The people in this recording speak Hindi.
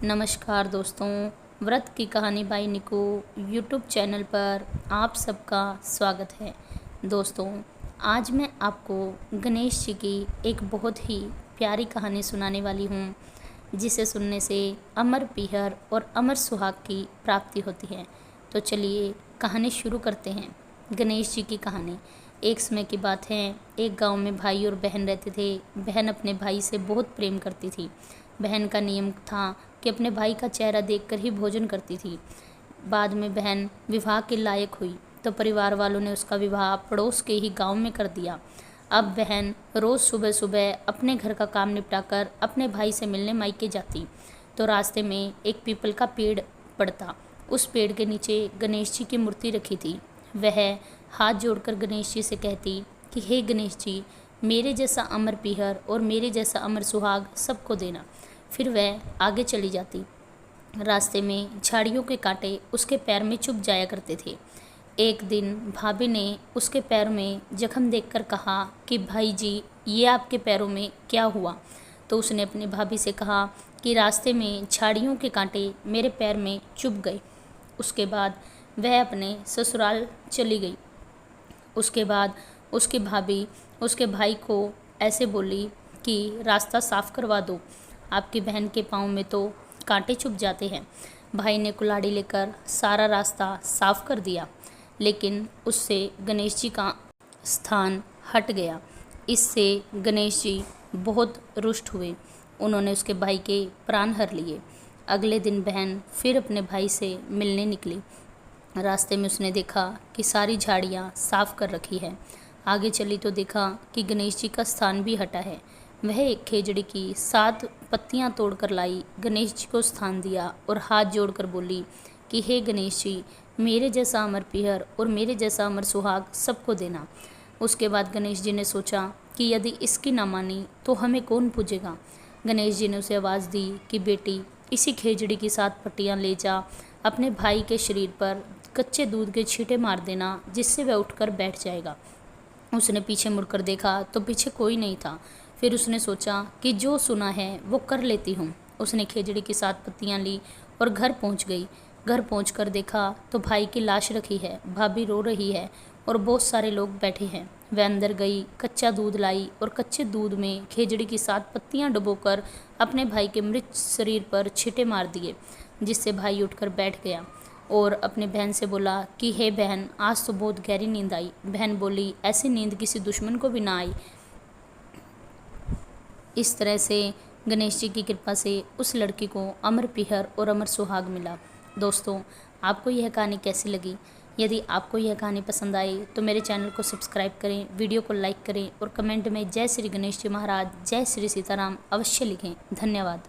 नमस्कार दोस्तों, व्रत की कहानी बाई निको यूट्यूब चैनल पर आप सबका स्वागत है। दोस्तों, आज मैं आपको गणेश जी की एक बहुत ही प्यारी कहानी सुनाने वाली हूँ, जिसे सुनने से अमर पीहर और अमर सुहाग की प्राप्ति होती है। तो चलिए कहानी शुरू करते हैं। गणेश जी की कहानी। एक समय की बात है, एक गांव में भाई और बहन रहते थे। बहन अपने भाई से बहुत प्रेम करती थी। बहन का नियम था कि अपने भाई का चेहरा देखकर ही भोजन करती थी। बाद में बहन विवाह के लायक हुई तो परिवार वालों ने उसका विवाह पड़ोस के ही गांव में कर दिया। अब बहन रोज़ सुबह सुबह अपने घर का काम निपटाकर अपने भाई से मिलने मायके जाती तो रास्ते में एक पीपल का पेड़ पड़ता। उस पेड़ के नीचे गणेश जी की मूर्ति रखी थी। वह हाथ जोड़कर गणेश जी से कहती कि हे गणेश जी, मेरे जैसा अमर पीहर और मेरे जैसा अमर सुहाग सबको देना। फिर वह आगे चली जाती। रास्ते में झाड़ियों के कांटे उसके पैर में चुभ जाया करते थे। एक दिन भाभी ने उसके पैर में जख्म देखकर कहा कि भाई जी, ये आपके पैरों में क्या हुआ? तो उसने अपनी भाभी से कहा कि रास्ते में झाड़ियों के कांटे मेरे पैर में चुभ गए। उसके बाद वह अपने ससुराल चली गई। उसके बाद उसकी भाभी उसके भाई को ऐसे बोली कि रास्ता साफ करवा दो, आपकी बहन के पाँव में तो कांटे चुभ जाते हैं। भाई ने कुल्हाड़ी लेकर सारा रास्ता साफ कर दिया, लेकिन उससे गणेश जी का स्थान हट गया। इससे गणेश जी बहुत रुष्ट हुए। उन्होंने उसके भाई के प्राण हर लिए। अगले दिन बहन फिर अपने भाई से मिलने निकली। रास्ते में उसने देखा कि सारी झाड़ियाँ साफ कर रखी है। आगे चली तो देखा कि गणेश जी का स्थान भी हटा है। वह एक खेजड़ी की 7 पत्तियां तोड़कर लाई, गणेश जी को स्थान दिया और हाथ जोड़कर बोली कि हे गणेश जी, मेरे जैसा अमर पीहर और मेरे जैसा अमर सुहाग सबको देना। उसके बाद गणेश जी ने सोचा कि यदि इसकी ना मानी तो हमें कौन पूजेगा। गणेश जी ने उसे आवाज़ दी कि बेटी, इसी खेजड़ी की 7 पत्तियां ले जा, अपने भाई के शरीर पर कच्चे दूध के छींटे मार देना, जिससे वह उठकर बैठ जाएगा। उसने पीछे मुड़कर देखा तो पीछे कोई नहीं था। फिर उसने सोचा कि जो सुना है वो कर लेती हूँ। उसने खेजड़ी की 7 पत्तियाँ ली और घर पहुँच गई। घर पहुँचकर देखा तो भाई की लाश रखी है, भाभी रो रही है और बहुत सारे लोग बैठे हैं। वह अंदर गई, कच्चा दूध लाई और कच्चे दूध में खेजड़ी की 7 पत्तियाँ डुबोकर अपने भाई के मृत शरीर पर छींटे मार दिए, जिससे भाई उठकर बैठ गया और अपनी बहन से बोला कि हे बहन, आज तो बहुत गहरी नींद आई। बहन बोली, ऐसी नींद किसी दुश्मन को भी ना आई। इस तरह से गणेश जी की कृपा से उस लड़की को अमर पीहर और अमर सुहाग मिला। दोस्तों, आपको यह कहानी कैसी लगी? यदि आपको यह कहानी पसंद आई तो मेरे चैनल को सब्सक्राइब करें, वीडियो को लाइक करें और कमेंट में जय श्री गणेश जी महाराज, जय श्री सीताराम अवश्य लिखें। धन्यवाद।